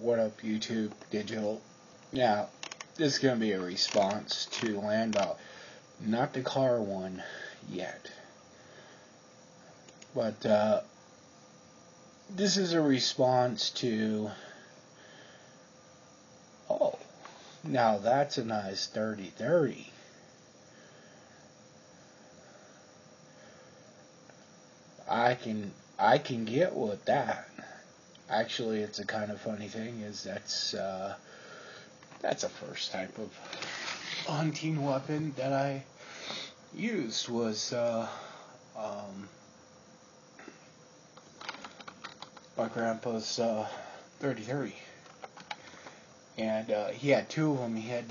What up, YouTube Digital? Now, this is going to be a response to Landau. Not the car one yet. But, this is a response to... Oh, now that's a nice dirty 30. I can get with that. Actually, it's a kind of funny thing is that's a first type of hunting weapon that I used was my grandpa's 30-30, and he had two of them. He had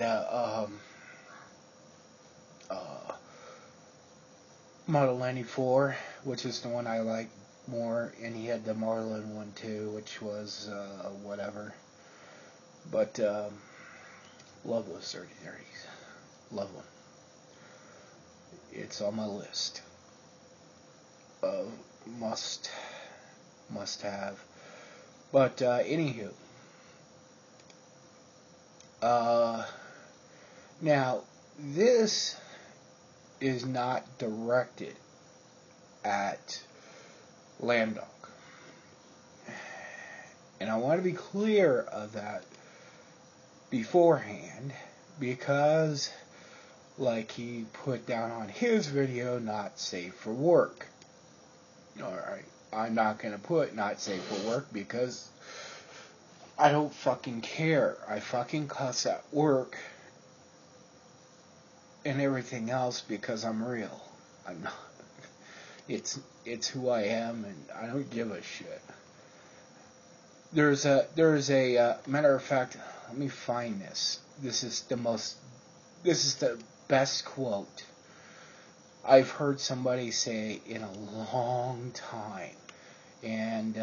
Model 94, which is the one I like more, and he had the Marlin one too, which was whatever. But love those 30-30s. Love them. It's on my list of must have. But anywho, now this is not directed at Landau. And I want to be clear of that beforehand, because like he put down on his video, not safe for work. Alright, I'm not going to put not safe for work because I don't fucking care. I fucking cuss at work and everything else because I'm real. I'm not. It's who I am, and I don't give a shit. There's a matter of fact. Let me find this. This is the best quote I've heard somebody say in a long time, and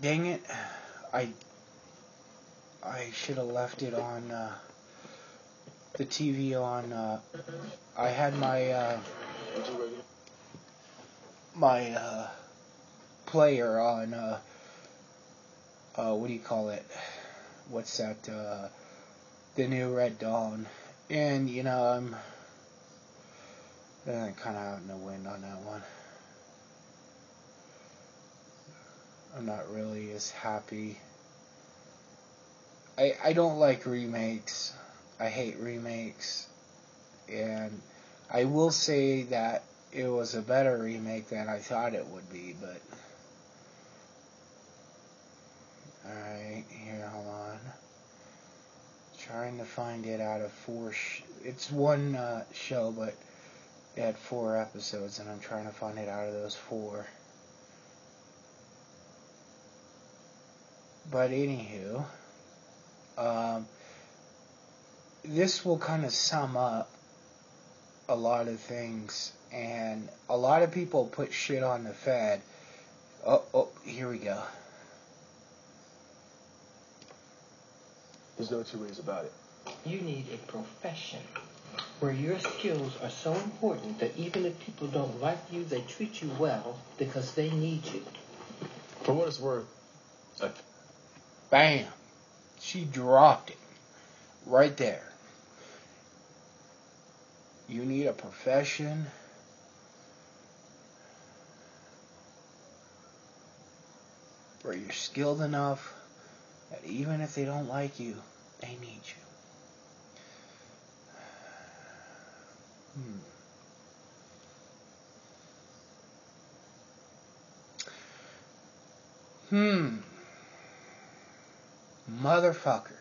dang it, I should have left it on the TV on. I had my player on. What do you call it? What's that? The new Red Dawn, and you know I'm kind of out in the wind on that one. I'm not really as happy. I don't like remakes. I hate remakes. And I will say that it was a better remake than I thought it would be, but... Alright, here, hold on. Trying to find it out of it's one show, but it had 4 episodes, and I'm trying to find it out of those 4. But anywho, this will kind of sum up a lot of things, and a lot of people put shit on the Fed. Oh, here we go. There's no two ways about it. You need a profession where your skills are so important that even if people don't like you, they treat you well because they need you. For what it's worth, Bam. She dropped it. Right there. You need a profession where you're skilled enough that even if they don't like you, they need you. Motherfucker.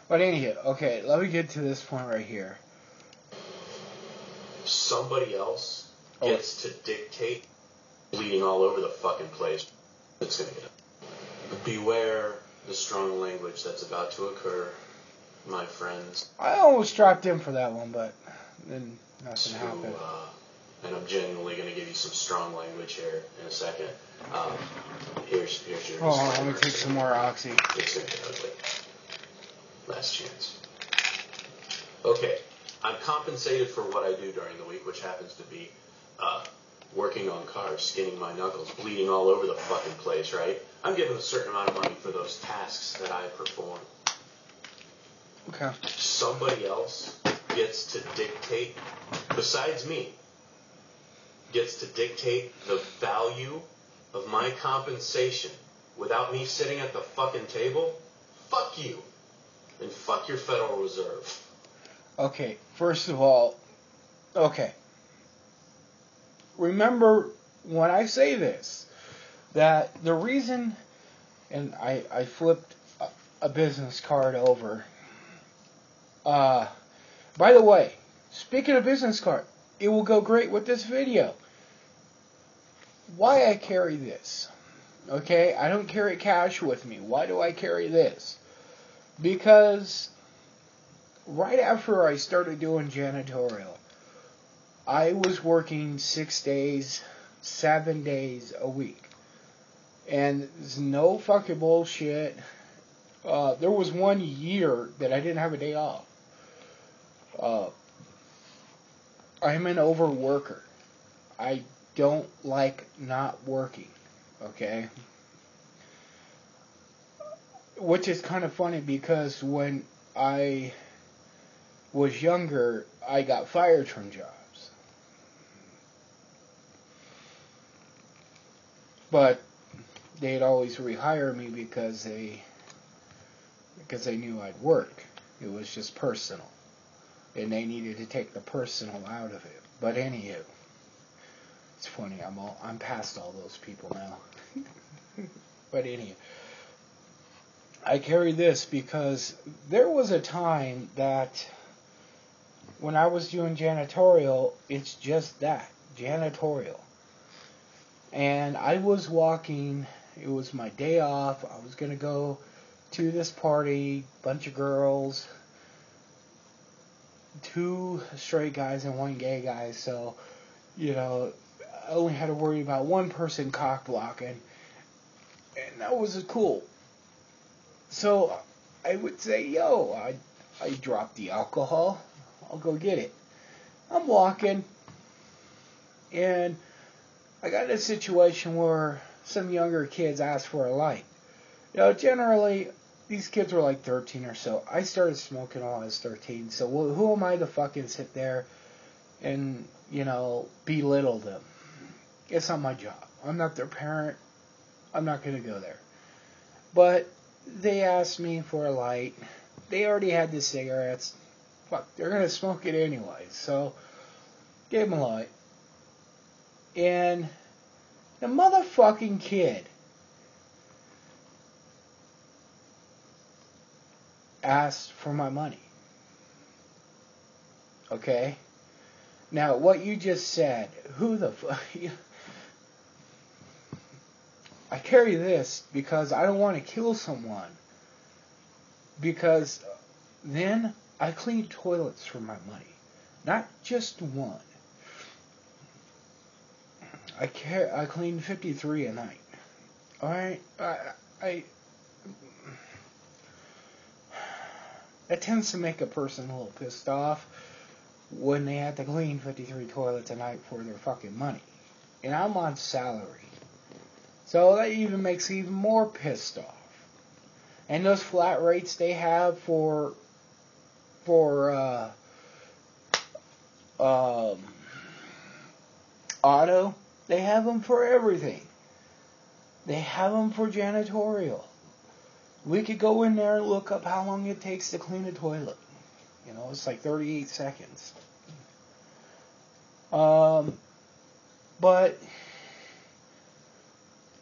But anyhow, okay, let me get to this point right here. Somebody else gets to dictate, bleeding all over the fucking place. It's gonna get it. Beware the strong language that's about to occur, my friends. I almost dropped in for that one, but then nothing happened. And I'm genuinely going to give you some strong language here in a second. Here's here's your Oh, let me disclaimer. take some more Oxy. It's going to get ugly. Last chance. Okay, I'm compensated for what I do during the week, which happens to be working on cars, skinning my knuckles, bleeding all over the fucking place, right? I'm given a certain amount of money for those tasks that I perform. Okay. Somebody else gets to dictate, besides me, gets to dictate the value of my compensation without me sitting at the fucking table? Fuck you. And fuck your Federal Reserve. Okay, first of all, okay. Remember when I say this, that the reason, and I flipped a business card over. By the way, speaking of business card, it will go great with this video. Why I carry this? Okay, I don't carry cash with me. Why do I carry this? Because right after I started doing janitorial, I was working 6 days, 7 days a week. And there's no fucking bullshit. There was 1 year that I didn't have a day off. I'm an overworker. I don't like not working. Okay? Which is kind of funny because when I was younger, I got fired from jobs. But they'd always rehire me because they knew I'd work. It was just personal. And they needed to take the personal out of it. But anywho, it's funny, I'm past all those people now. But anywho, I carry this because there was a time that when I was doing janitorial, it's just that, janitorial. And I was walking, it was my day off, I was going to go to this party, bunch of girls, 2 straight guys and 1 gay guy, so, you know, I only had to worry about 1 person cock blocking, and that was cool. So, I would say, yo, I dropped the alcohol, I'll go get it. I'm walking, and I got in a situation where some younger kids asked for a light. You know, generally, these kids were like 13 or so. I started smoking while I was 13, so who am I to fucking sit there and, you know, belittle them? It's not my job. I'm not their parent. I'm not going to go there. But they asked me for a light. They already had the cigarettes. Fuck, they're going to smoke it anyway. So, gave them a light. And the motherfucking kid asked for my money. Okay? Now, what you just said, who the fuck... I carry this because I don't want to kill someone. Because then I clean toilets for my money. Not just one. I clean 53 a night. Alright? That tends to make a person a little pissed off when they have to clean 53 toilets a night for their fucking money. And I'm on salary. So that even makes me even more pissed off. And those flat rates they have for auto, they have them for everything. They have them for janitorial. We could go in there and look up how long it takes to clean a toilet. You know, it's like 38 seconds. But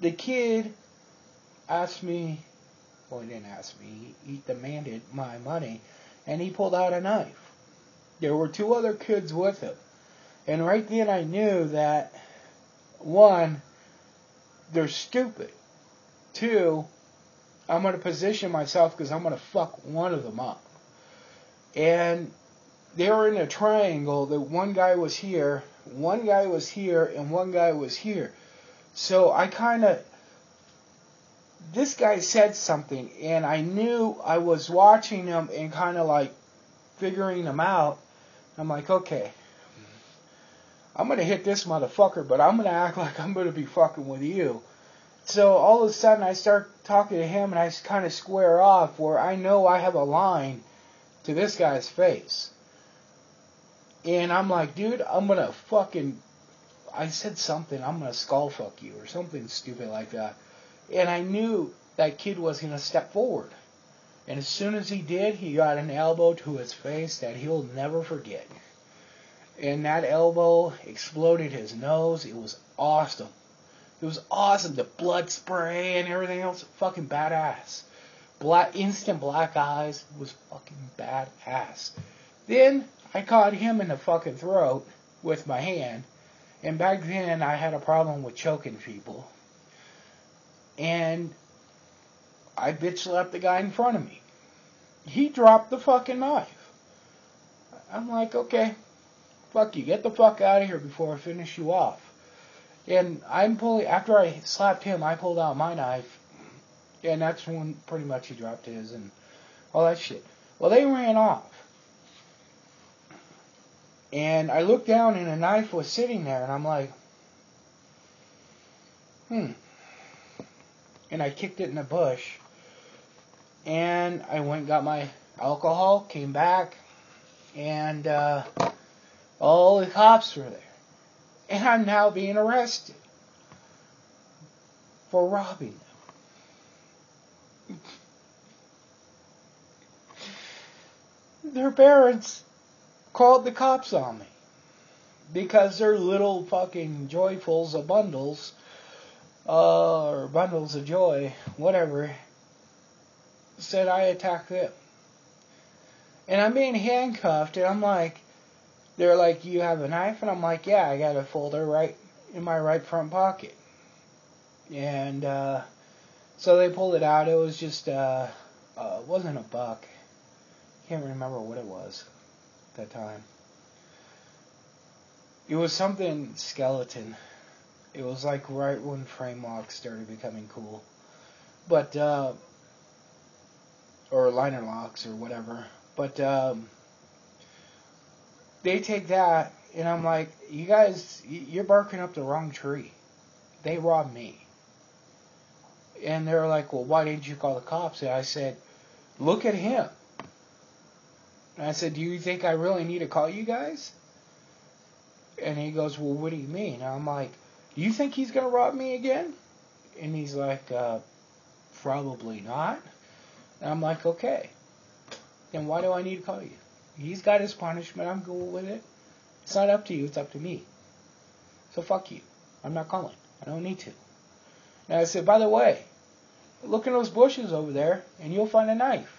the kid asked me, well, he didn't ask me, he demanded my money, and he pulled out a knife. There were 2 other kids with him. And right then I knew that, 1, they're stupid. 2, I'm going to position myself because I'm going to fuck one of them up. And they were in a triangle that one guy was here, one guy was here, and one guy was here. So I kind of this guy said something, and I knew I was watching him and kind of like figuring him out. I'm like, okay, I'm going to hit this motherfucker, but I'm going to act like I'm going to be fucking with you. So all of a sudden I start talking to him, and I kind of square off where I know I have a line to this guy's face. And I'm like, dude, I'm going to fucking... I said something, I'm going to skull fuck you, or something stupid like that. And I knew that kid was going to step forward. And as soon as he did, he got an elbow to his face that he'll never forget. And that elbow exploded his nose. It was awesome. It was awesome. The blood spray and everything else, fucking badass. Instant black eyes was fucking badass. Then I caught him in the fucking throat with my hand. And back then I had a problem with choking people. And I bitch slapped the guy in front of me. He dropped the fucking knife. I'm like, okay, fuck you. Get the fuck out of here before I finish you off. And after I slapped him, I pulled out my knife. And that's when pretty much he dropped his and all that shit. Well, they ran off. And I looked down and a knife was sitting there, and I'm like, And I kicked it in the bush. And I went and got my alcohol, came back, and all the cops were there. And I'm now being arrested for robbing them. Their parents called the cops on me because their little fucking joyfuls of bundles, or bundles of joy, whatever, said I attacked them. And I'm being handcuffed, and I'm like, they're like, you have a knife? And I'm like, yeah, I got a folder right in my right front pocket. And so they pulled it out. It was just, it wasn't a buck. Can't remember what it was at that time. It was something skeleton. It was like right when frame locks started becoming cool. But, or liner locks or whatever. But, they take that, and I'm like, you guys, you're barking up the wrong tree. They robbed me. And they're like, well, why didn't you call the cops? And I said, look at him. And I said, do you think I really need to call you guys? And he goes, well, what do you mean? And I'm like, do you think he's going to rob me again? And he's like, probably not. And I'm like, okay. Then why do I need to call you? He's got his punishment. I'm cool with it. It's not up to you. It's up to me. So fuck you. I'm not calling. I don't need to. And I said, by the way, look in those bushes over there, and you'll find a knife.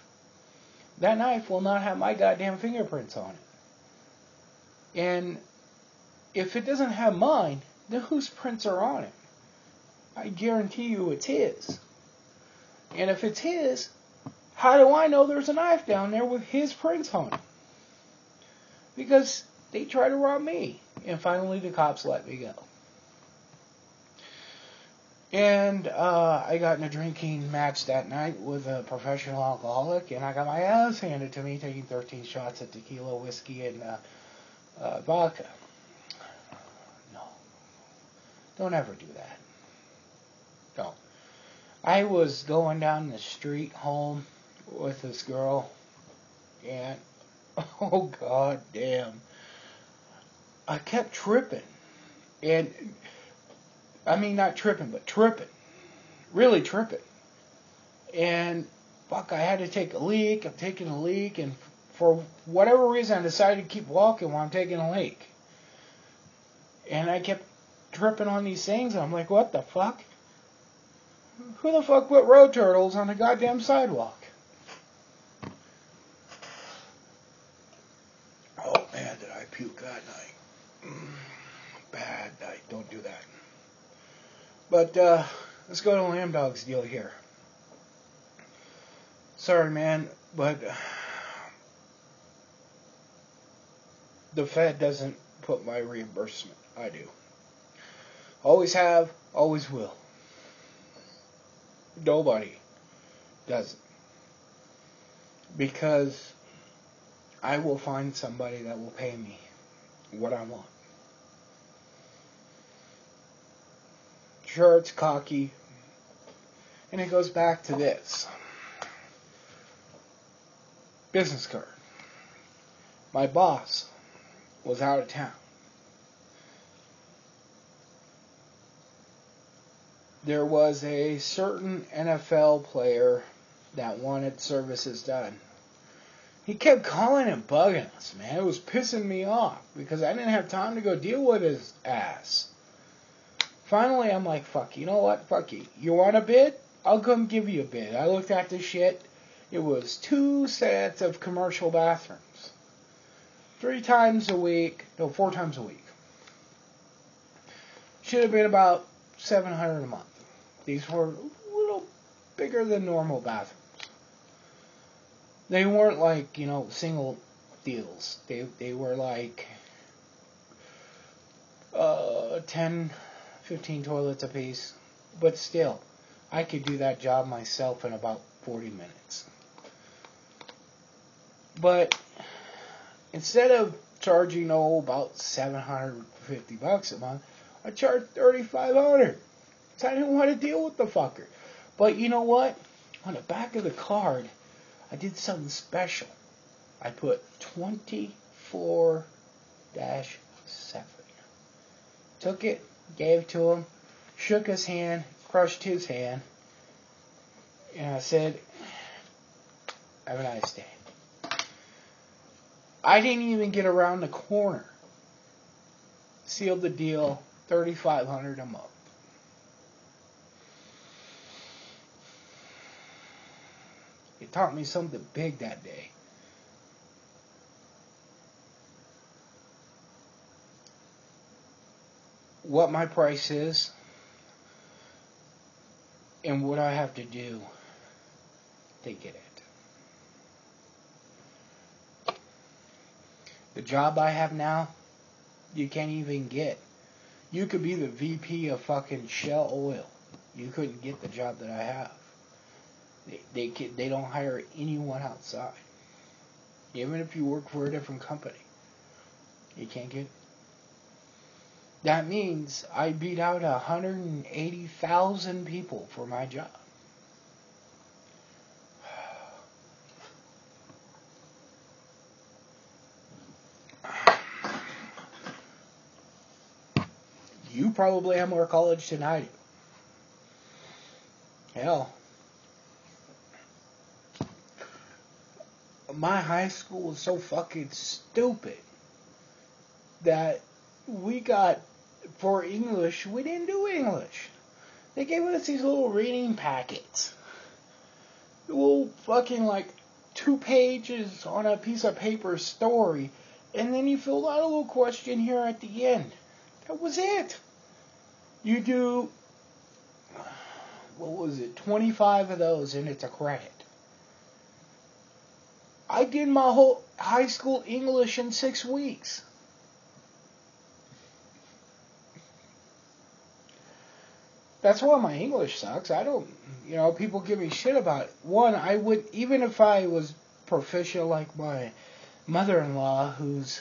That knife will not have my goddamn fingerprints on it. And if it doesn't have mine, then whose prints are on it? I guarantee you it's his. And if it's his, how do I know there's a knife down there with his prints on it? Because they tried to rob me. And finally the cops let me go. And I got in a drinking match that night with a professional alcoholic, and I got my ass handed to me, taking 13 shots of tequila, whiskey, and vodka. No. Don't ever do that. Don't. I was going down the street home with this girl, and oh god damn, I kept tripping. And I mean, not tripping, but tripping. Really tripping. And, fuck, I had to take a leak. I'm taking a leak. And for whatever reason, I decided to keep walking while I'm taking a leak. And I kept tripping on these things. And I'm like, what the fuck? Who the fuck put road turtles on the goddamn sidewalk? Oh, man, did I puke that night. Bad night. Don't do that. But, let's go to Lamb Dog's deal here. Sorry, man, but the Fed doesn't put my reimbursement. I do. Always have, always will. Nobody does it. Because I will find somebody that will pay me what I want. Sure, it's cocky. And it goes back to this. Business card. My boss was out of town. There was a certain NFL player that wanted services done. He kept calling and bugging us, man. It was pissing me off because I didn't have time to go deal with his ass. Finally, I'm like, fuck, you know what? Fuck you. You want a bid? I'll come give you a bid. I looked at this shit. It was 2 sets of commercial bathrooms. 4 times a week. Should have been about $700 a month. These were a little bigger than normal bathrooms. They weren't like, single deals. They were like 10, 15 toilets apiece. But still, I could do that job myself in about 40 minutes. But instead of charging about $750 a month, I charged $3,500. So I didn't want to deal with the fucker. But you know what? On the back of the card, I did something special. I put 24-7. Took it, gave it to him, shook his hand, crushed his hand, and I said, have a nice day. I didn't even get around the corner. Sealed the deal, $3,500 a month. It taught me something big that day. What my price is and what I have to do to get it. The job I have now, you can't even get. You could be the VP of fucking Shell Oil. You couldn't get the job that I have. They don't hire anyone outside. Even if you work for a different company, you can't get it. That means I beat out 180,000 people for my job. You probably have more college than I do. Hell, my high school was so fucking stupid that we got, for English, we didn't do English. They gave us these little reading packets. Little fucking 2 pages on a piece of paper story. And then you filled out a little question here at the end. That was it. You do, 25 of those and it's a credit. I did my whole high school English in 6 weeks. That's why my English sucks. I don't, people give me shit about it. One, I would, even if I was proficient like my mother-in-law, who's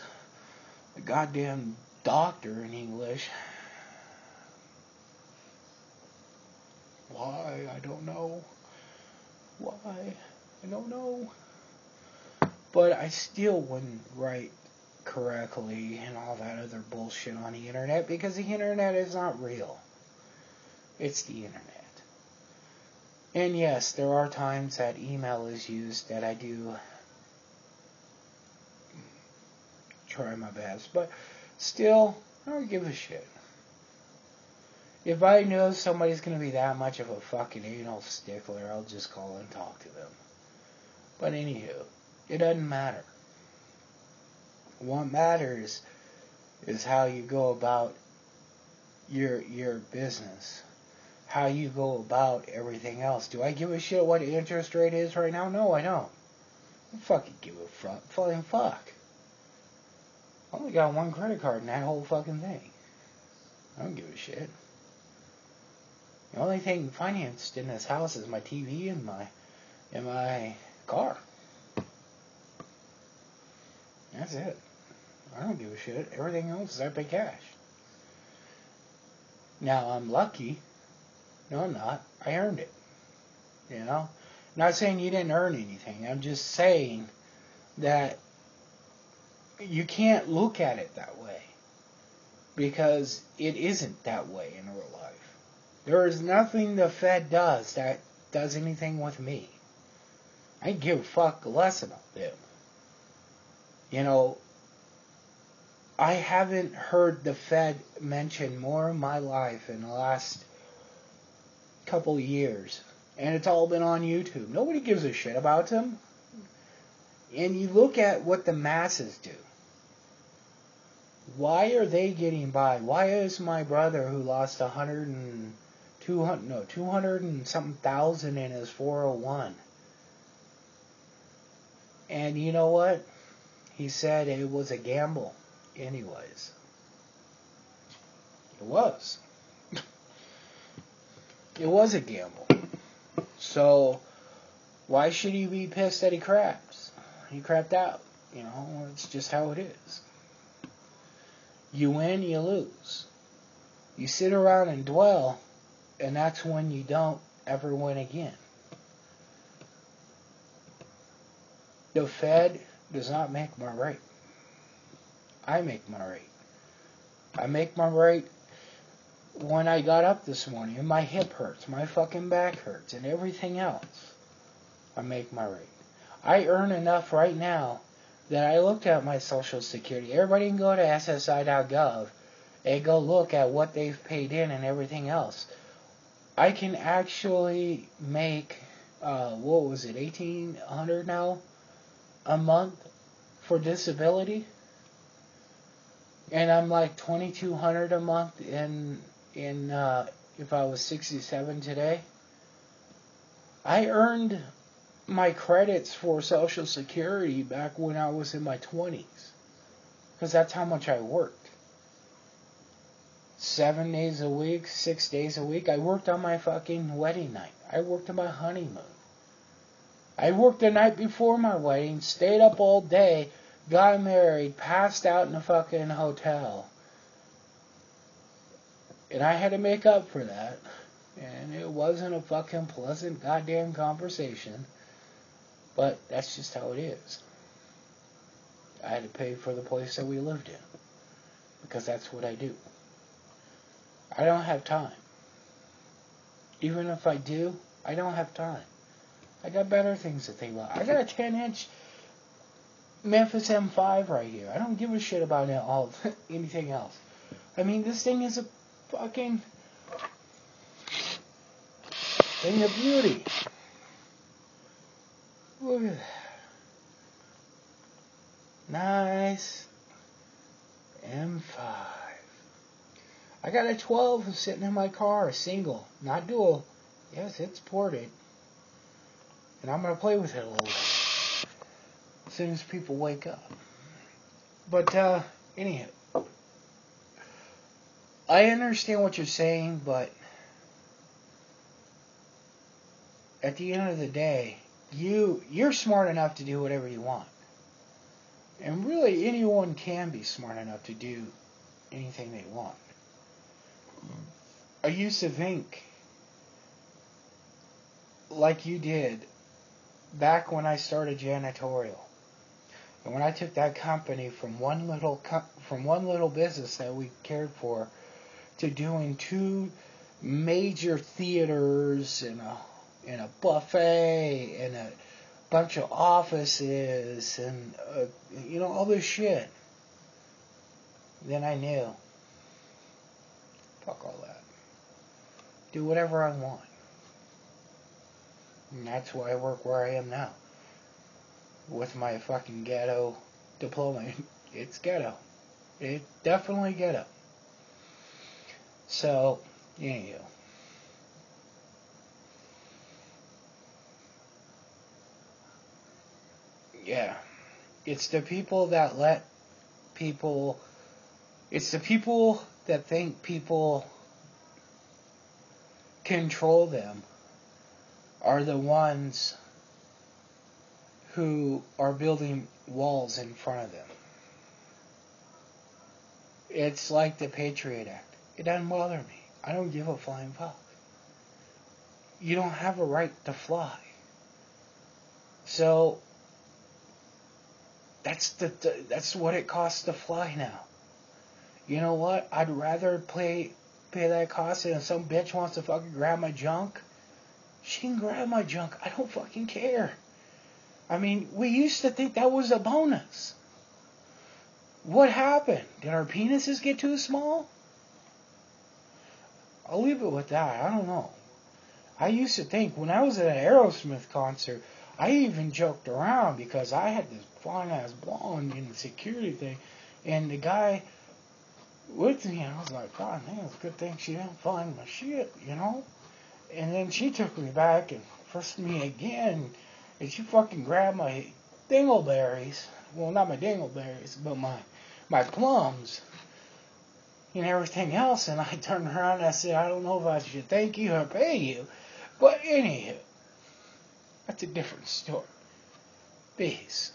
a goddamn doctor in English. Why? I don't know. Why? I don't know. But I still wouldn't write correctly and all that other bullshit on the internet because the internet is not real. It's the internet. And yes, there are times that email is used that I do try my best. But still, I don't give a shit. If I know somebody's going to be that much of a fucking anal stickler, I'll just call and talk to them. But anywho, it doesn't matter. What matters is how you go about your business. How you go about everything else. Do I give a shit what the interest rate is right now? No, I don't. I don't fucking give a fuck. Fucking fuck. I only got 1 credit card in that whole fucking thing. I don't give a shit. The only thing financed in this house is my TV and my car. That's it. I don't give a shit. Everything else is I pay cash. Now, I'm lucky. No, I'm not. I earned it. You know? Not saying you didn't earn anything. I'm just saying that you can't look at it that way. Because it isn't that way in real life. There is nothing the Fed does that does anything with me. I give a fuck less about them. You know, I haven't heard the Fed mention more in my life in the last couple of years. And it's all been on YouTube. Nobody gives a shit about them. And you look at what the masses do. Why are they getting by? Why is my brother who lost 200 and something thousand in his 401? And you know what? He said it was a gamble anyways. It was. It was a gamble. So, why should he be pissed that he craps? He crapped out. You know, it's just how it is. You win, you lose. You sit around and dwell, and that's when you don't ever win again. The Fed does not make my rate. I make my rate. I make my rate when I got up this morning and my hip hurts, my fucking back hurts, and everything else. I make my rate. I earn enough right now that I looked at my Social Security. Everybody can go to SSI.gov and go look at what they've paid in and everything else. I can actually make, what was it, $1,800 now a month for disability, and I'm like $2,200 a month in if I was 67 today. I earned my credits for Social Security back when I was in my 20s, because that's how much I worked. 7 days a week, 6 days a week. I worked on my fucking wedding night. I worked on my honeymoon. I worked the night before my wedding, stayed up all day, got married, passed out in a fucking hotel. And I had to make up for that. And it wasn't a fucking pleasant goddamn conversation. But that's just how it is. I had to pay for the place that we lived in. Because that's what I do. I don't have time. Even if I do, I don't have time. I got better things to think about. I got a 10-inch Memphis M5 right here. I don't give a shit about anything else. I mean, this thing is a fucking thing of beauty. Look at that. Nice M5. I got a 12 sitting in my car, a single, not dual. Yes, it's ported. And I'm going to play with it a little bit as soon as people wake up. But, anyhow, I understand what you're saying, but at the end of the day, you're smart enough to do whatever you want. And really, anyone can be smart enough to do anything they want. I used to think like you did back when I started janitorial. And when I took that company from one little business that we cared for to doing 2 major theaters and a buffet and a bunch of offices and all this shit, then I knew, fuck all that. Do whatever I want. And that's why I work where I am now. With my fucking ghetto diploma. It's ghetto. It's definitely ghetto. So, anyhow. Yeah. It's the people that it's the people that think people control them are the ones who are building walls in front of them. It's like the Patriot Act. It doesn't bother me. I don't give a flying fuck. You don't have a right to fly. So that's what it costs to fly now. You know what? I'd rather pay that cost, and if some bitch wants to fucking grab my junk, she can grab my junk. I don't fucking care. I mean, we used to think that was a bonus. What happened? Did our penises get too small? I'll leave it with that. I don't know. I used to think when I was at an Aerosmith concert, I even joked around because I had this fine ass blonde in the security thing, and the guy with me, I was like, God, man, it's a good thing she didn't find my shit, you know? And then she took me back and frisked me again, and she fucking grabbed my dingleberries. Well, not my dingleberries, but my plums and everything else. And I turned around and I said, I don't know if I should thank you or pay you. But anywho, that's a different story. Peace.